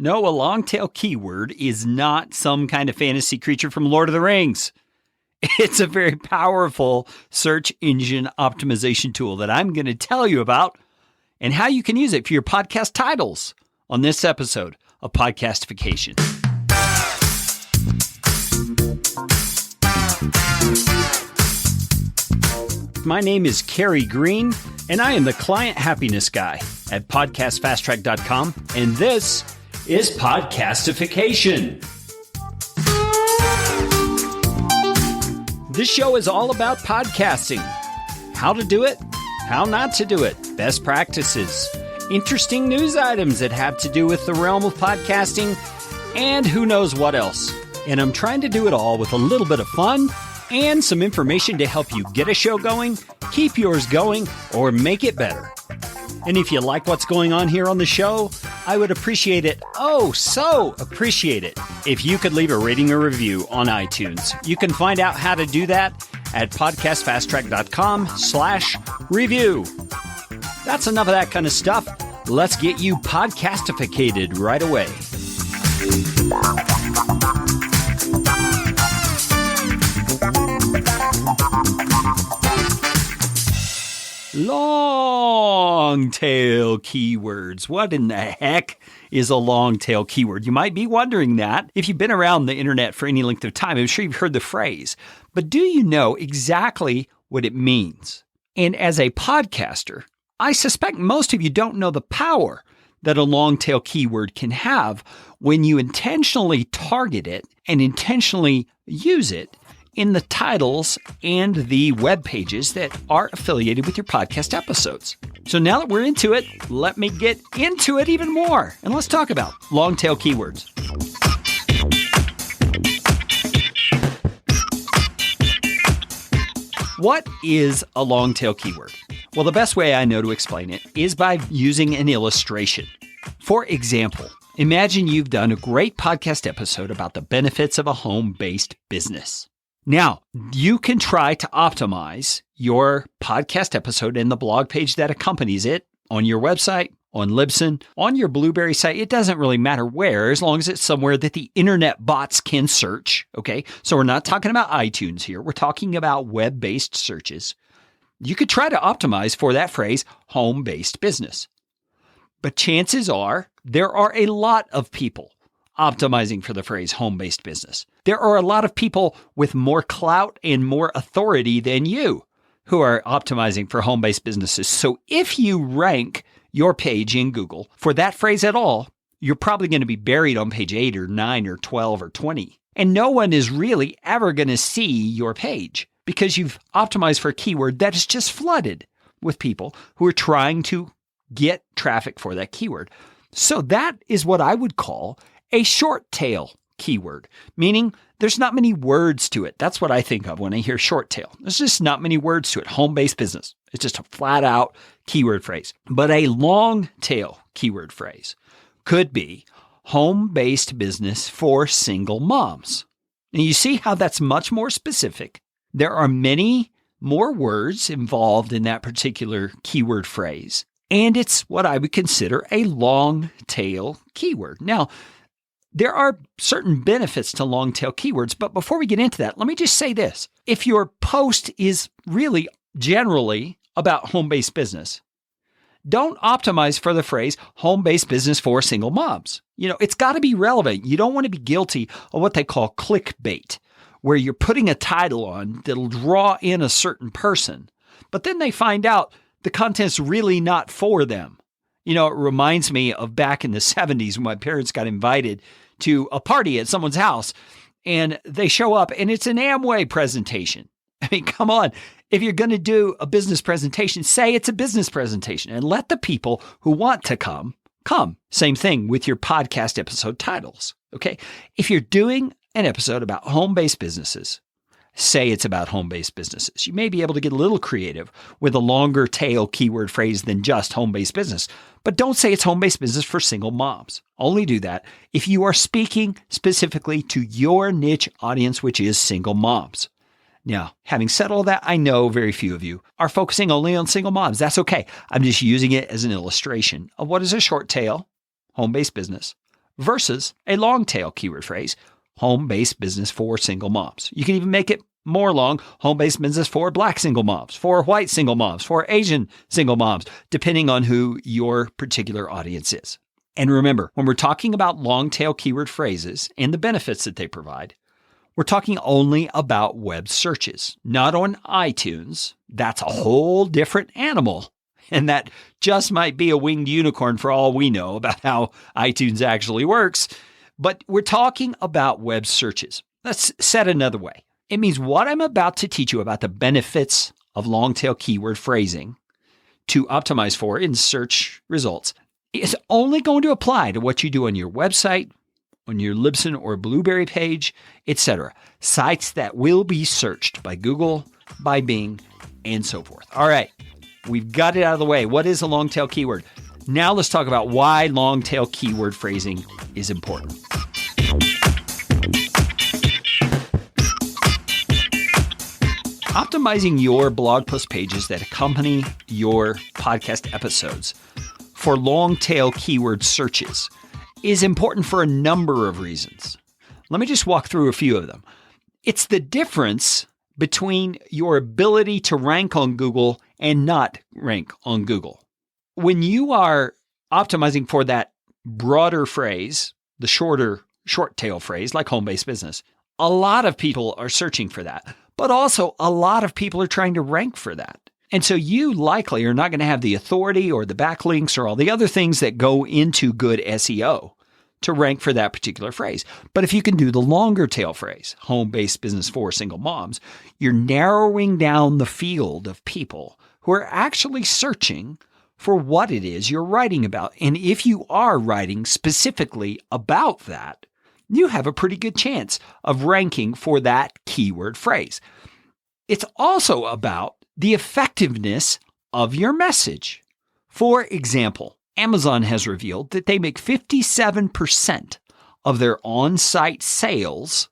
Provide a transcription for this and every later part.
No, a long tail keyword is not some kind of fantasy creature from Lord of the Rings. It's a very powerful search engine optimization tool that I'm going to tell you about and how you can use it for your podcast titles on this episode of Podcastification. My name is Kerry Green, and I am the client happiness guy at podcastfasttrack.com, and this is Podcastification. This show is all about podcasting. How to do it, how not to do it, best practices, interesting news items that have to do with the realm of podcasting, and who knows what else. And I'm trying to do it all with a little bit of fun and some information to help you get a show going, keep yours going, or make it better. And if you like what's going on here on the show, I would appreciate it, so appreciate it, if you could leave a rating or review on iTunes. You can find out how to do that at podcastfasttrack.com/review. That's enough of that kind of stuff. Let's get you podcastificated right away. Long tail keywords. What in the heck is a long tail keyword? You might be wondering that. If you've been around the internet for any length of time, I'm sure you've heard the phrase. But do you know exactly what it means? And as a podcaster, I suspect most of you don't know the power that a long tail keyword can have when you intentionally target it and intentionally use it in the titles and the web pages that are affiliated with your podcast episodes. So now that we're into it, let me get into it even more. And let's talk about long tail keywords. What is a long tail keyword? Well, the best way I know to explain it is by using an illustration. For example, imagine you've done a great podcast episode about the benefits of a home-based business. Now, you can try to optimize your podcast episode and the blog page that accompanies it on your website, on Libsyn, on your Blueberry site. It doesn't really matter where, as long as it's somewhere that the internet bots can search, okay? So we're not talking about iTunes here. We're talking about web-based searches. You could try to optimize for that phrase, home-based business. But chances are there are a lot of people optimizing for the phrase home-based business. There are a lot of people with more clout and more authority than you who are optimizing for home-based businesses. So if you rank your page in Google for that phrase at all, you're probably going to be buried on page 8 or 9 or 12 or 20. And no one is really ever going to see your page because you've optimized for a keyword that is just flooded with people who are trying to get traffic for that keyword. So that is what I would call a short tail keyword, meaning there's not many words to it. That's what I think of when I hear short tail. There's just not many words to it. Home-based business. It's just a flat out keyword phrase. But a long tail keyword phrase could be home-based business for single moms. And you see how that's much more specific. There are many more words involved in that particular keyword phrase. And it's what I would consider a long tail keyword. Now, there are certain benefits to long tail keywords, but before we get into that, let me just say this. If your post is really generally about home-based business, don't optimize for the phrase home-based business for single moms. It's got to be relevant. You don't want to be guilty of what they call clickbait, where you're putting a title on that'll draw in a certain person, but then they find out the content's really not for them. It reminds me of back in the 70s when my parents got invited to a party at someone's house and they show up and it's an Amway presentation. I mean, come on. If you're going to do a business presentation, say it's a business presentation and let the people who want to come. Same thing with your podcast episode titles. Okay. If you're doing an episode about home-based businesses, say it's about home-based businesses. You may be able to get a little creative with a longer tail keyword phrase than just home-based business, but don't say it's home-based business for single moms. Only do that if you are speaking specifically to your niche audience, which is single moms. Now, having said all that, I know very few of you are focusing only on single moms. That's okay. I'm just using it as an illustration of what is a short tail home-based business versus a long tail keyword phrase, home-based business for single moms. You can even make it more long, home-based business for Black single moms, for white single moms, for Asian single moms, depending on who your particular audience is. And remember, when we're talking about long tail keyword phrases and the benefits that they provide, we're talking only about web searches, not on iTunes. That's a whole different animal. And that just might be a winged unicorn for all we know about how iTunes actually works. But we're talking about web searches. Let's set another way. It means what I'm about to teach you about the benefits of long tail keyword phrasing to optimize for in search results is only going to apply to what you do on your website, on your Libsyn or Blueberry page, etc. Sites that will be searched by Google, by Bing, and so forth. All right, we've got it out of the way. What is a long tail keyword? Now let's talk about why long tail keyword phrasing is important. Optimizing your blog post pages that accompany your podcast episodes for long tail keyword searches is important for a number of reasons. Let me just walk through a few of them. It's the difference between your ability to rank on Google and not rank on Google. When you are optimizing for that broader phrase, the short tail phrase like home-based business, a lot of people are searching for that, but also a lot of people are trying to rank for that. And so you likely are not going to have the authority or the backlinks or all the other things that go into good SEO to rank for that particular phrase. But if you can do the longer tail phrase, home-based business for single moms, you're narrowing down the field of people who are actually searching for what it is you're writing about. And if you are writing specifically about that, you have a pretty good chance of ranking for that keyword phrase. It's also about the effectiveness of your message. For example, Amazon has revealed that they make 57% of their on-site sales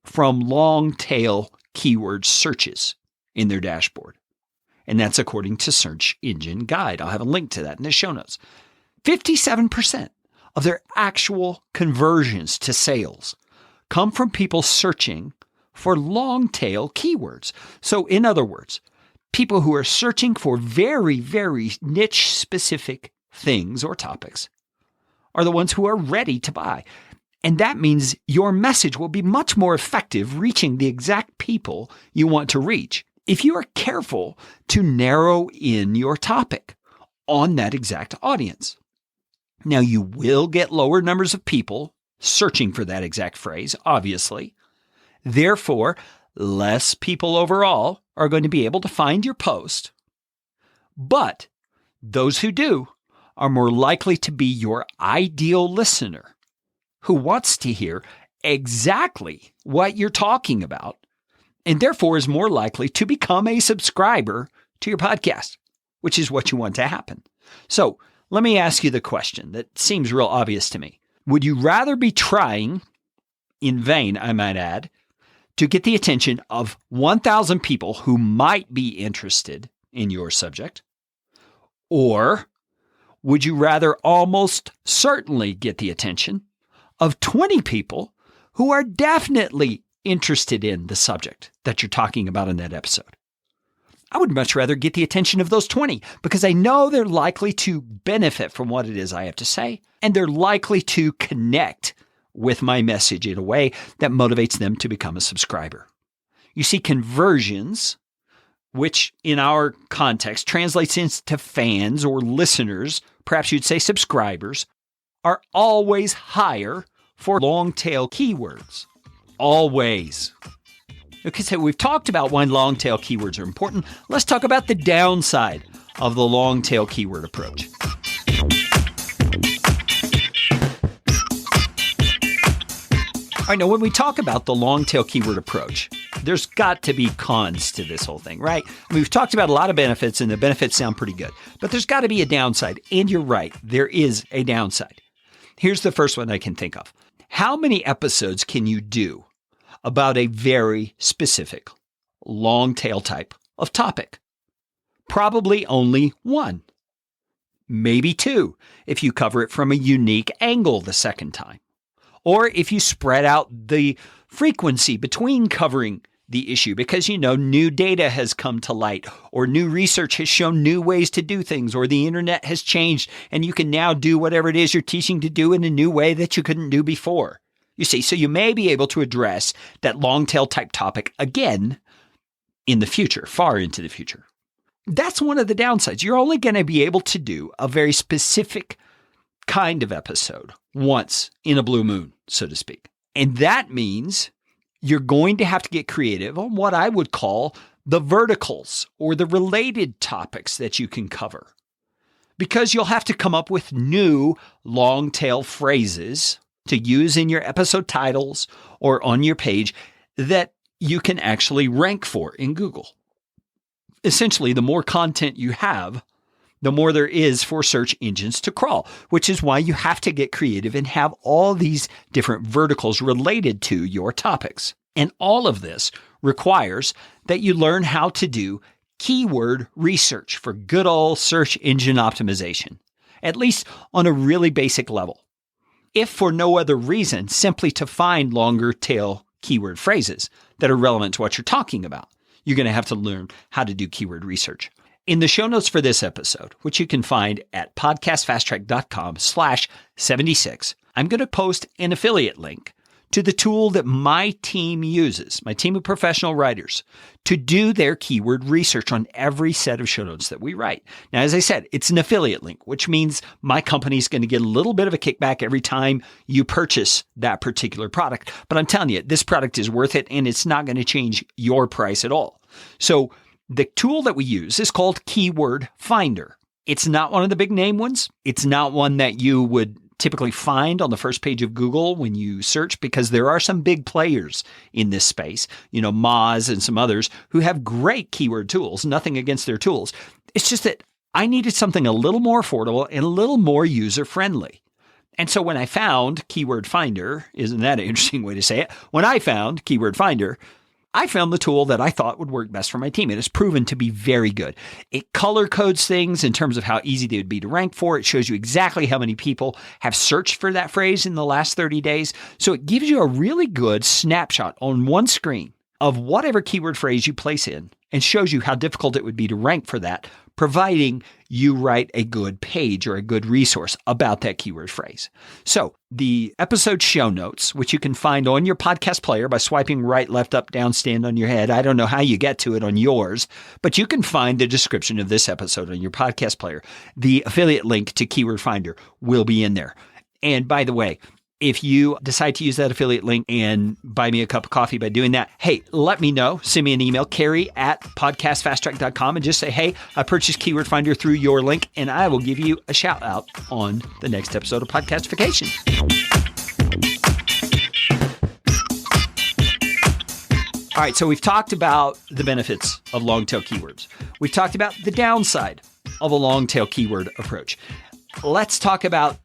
from long-tail keyword searches in their dashboard. And that's according to Search Engine Guide. I'll have a link to that in the show notes. 57% of their actual conversions to sales come from people searching for long-tail keywords. So in other words, people who are searching for very, very niche-specific things or topics are the ones who are ready to buy. And that means your message will be much more effective reaching the exact people you want to reach if you are careful to narrow in your topic on that exact audience. Now, you will get lower numbers of people searching for that exact phrase, obviously. Therefore, less people overall are going to be able to find your post. But those who do are more likely to be your ideal listener who wants to hear exactly what you're talking about and therefore is more likely to become a subscriber to your podcast, which is what you want to happen. So let me ask you the question that seems real obvious to me. Would you rather be trying, in vain, I might add, to get the attention of 1,000 people who might be interested in your subject? Or would you rather almost certainly get the attention of 20 people who are definitely interested in the subject that you're talking about in that episode? I would much rather get the attention of those 20 because I know they're likely to benefit from what it is I have to say, and they're likely to connect with my message in a way that motivates them to become a subscriber. You see, conversions, which in our context translates into fans or listeners, perhaps you'd say subscribers, are always higher for long tail keywords. Always. Okay, so we've talked about why long tail keywords are important. Let's talk about the downside of the long tail keyword approach. All right, now when we talk about the long tail keyword approach, there's got to be cons to this whole thing, right? I mean, we've talked about a lot of benefits, and the benefits sound pretty good, but there's got to be a downside. And you're right, there is a downside. Here's the first one I can think of. How many episodes can you do about a very specific long tail type of topic? Probably only one. maybe 2 if you cover it from a unique angle the second time. Or if you spread out the frequency between covering the issue because, new data has come to light, or new research has shown new ways to do things, or the internet has changed and you can now do whatever it is you're teaching to do in a new way that you couldn't do before. You see, so you may be able to address that long tail type topic again in the future, far into the future. That's one of the downsides. You're only going to be able to do a very specific kind of episode once in a blue moon, so to speak. And that means you're going to have to get creative on what I would call the verticals or the related topics that you can cover. Because you'll have to come up with new long tail phrases to use in your episode titles or on your page that you can actually rank for in Google. Essentially, the more content you have, the more there is for search engines to crawl, which is why you have to get creative and have all these different verticals related to your topics. And all of this requires that you learn how to do keyword research for good old search engine optimization, at least on a really basic level. If for no other reason, simply to find longer tail keyword phrases that are relevant to what you're talking about, you're going to have to learn how to do keyword research. In the show notes for this episode, which you can find at podcastfasttrack.com/76, I'm going to post an affiliate link to the tool that my team uses, my team of professional writers, to do their keyword research on every set of show notes that we write. Now, as I said, it's an affiliate link, which means my company is going to get a little bit of a kickback every time you purchase that particular product. But I'm telling you, this product is worth it, and it's not going to change your price at all. So the tool that we use is called Keyword Finder. It's not one of the big name ones. It's not one that you would typically find on the first page of Google when you search, because there are some big players in this space, Moz and some others who have great keyword tools, nothing against their tools. It's just that I needed something a little more affordable and a little more user-friendly. And so when I found Keyword Finder, isn't that an interesting way to say it? When I found Keyword Finder, I found the tool that I thought would work best for my team. It has proven to be very good. It color codes things in terms of how easy they would be to rank for. It shows you exactly how many people have searched for that phrase in the last 30 days. So it gives you a really good snapshot on one screen of whatever keyword phrase you place in and shows you how difficult it would be to rank for that, providing you write a good page or a good resource about that keyword phrase. So the episode show notes, which you can find on your podcast player by swiping right, left, up, down, stand on your head. I don't know how you get to it on yours, but you can find the description of this episode on your podcast player. The affiliate link to Keyword Finder will be in there. And by the way, if you decide to use that affiliate link and buy me a cup of coffee by doing that, hey, let me know. Send me an email, Carrie@podcastfasttrack.com, and just say, hey, I purchased Keyword Finder through your link, and I will give you a shout out on the next episode of Podcastification. All right, so we've talked about the benefits of long tail keywords. We've talked about the downside of a long tail keyword approach. Let's talk about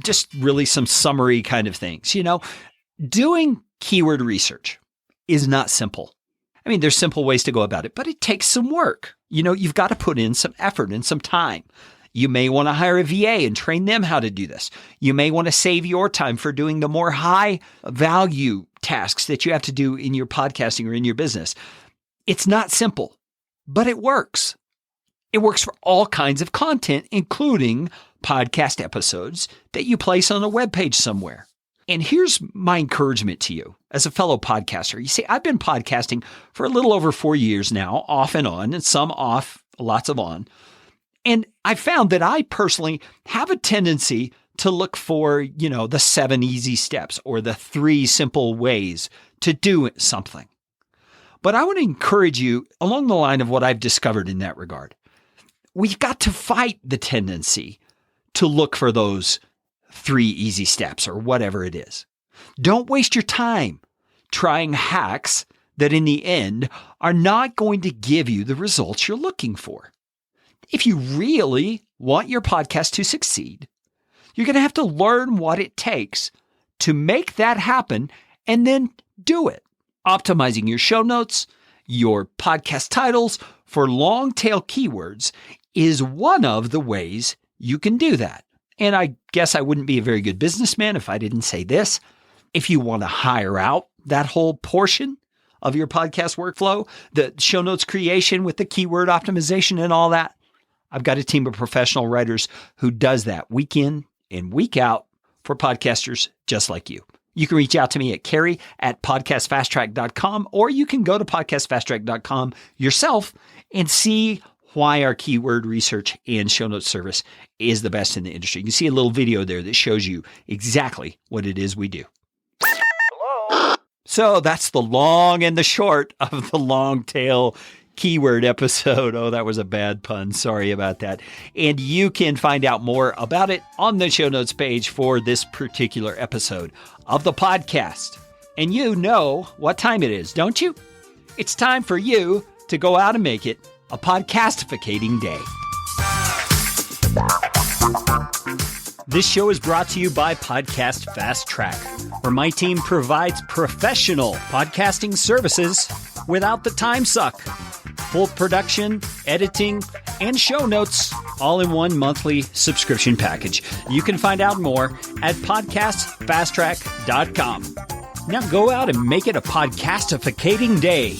just really some summary kind of things. Doing keyword research is not simple. I mean, there's simple ways to go about it, but it takes some work. You've got to put in some effort and some time. You may want to hire a VA and train them how to do this. You may want to save your time for doing the more high value tasks that you have to do in your podcasting or in your business. It's not simple, but it works. It works for all kinds of content, including podcast episodes that you place on a web page somewhere. And here's my encouragement to you as a fellow podcaster. You see, I've been podcasting for a little over 4 years now, off and on, and some off, lots of on. And I found that I personally have a tendency to look for, the 7 easy steps or the 3 simple ways to do something. But I want to encourage you along the line of what I've discovered in that regard. We've got to fight the tendency to look for those 3 easy steps or whatever it is. Don't waste your time trying hacks that in the end are not going to give you the results you're looking for. If you really want your podcast to succeed, you're going to have to learn what it takes to make that happen and then do it. Optimizing your show notes, your podcast titles for long tail keywords is one of the ways you can do that. And I guess I wouldn't be a very good businessman if I didn't say this. If you want to hire out that whole portion of your podcast workflow, the show notes creation with the keyword optimization and all that, I've got a team of professional writers who does that week in and week out for podcasters just like you. You can reach out to me at Carrie@podcastfasttrack.com, or you can go to podcastfasttrack.com yourself and see why our keyword research and show notes service is the best in the industry. You can see a little video there that shows you exactly what it is we do. Hello. So that's the long and the short of the long tail keyword episode. Oh, that was a bad pun. Sorry about that. And you can find out more about it on the show notes page for this particular episode of the podcast. And you know what time it is, don't you? It's time for you to go out and make it a podcastificating day. This show is brought to you by Podcast Fast Track, where my team provides professional podcasting services without the time suck. Full production, editing, and show notes all in one monthly subscription package. You can find out more at podcastfasttrack.com. Now go out and make it a podcastificating day.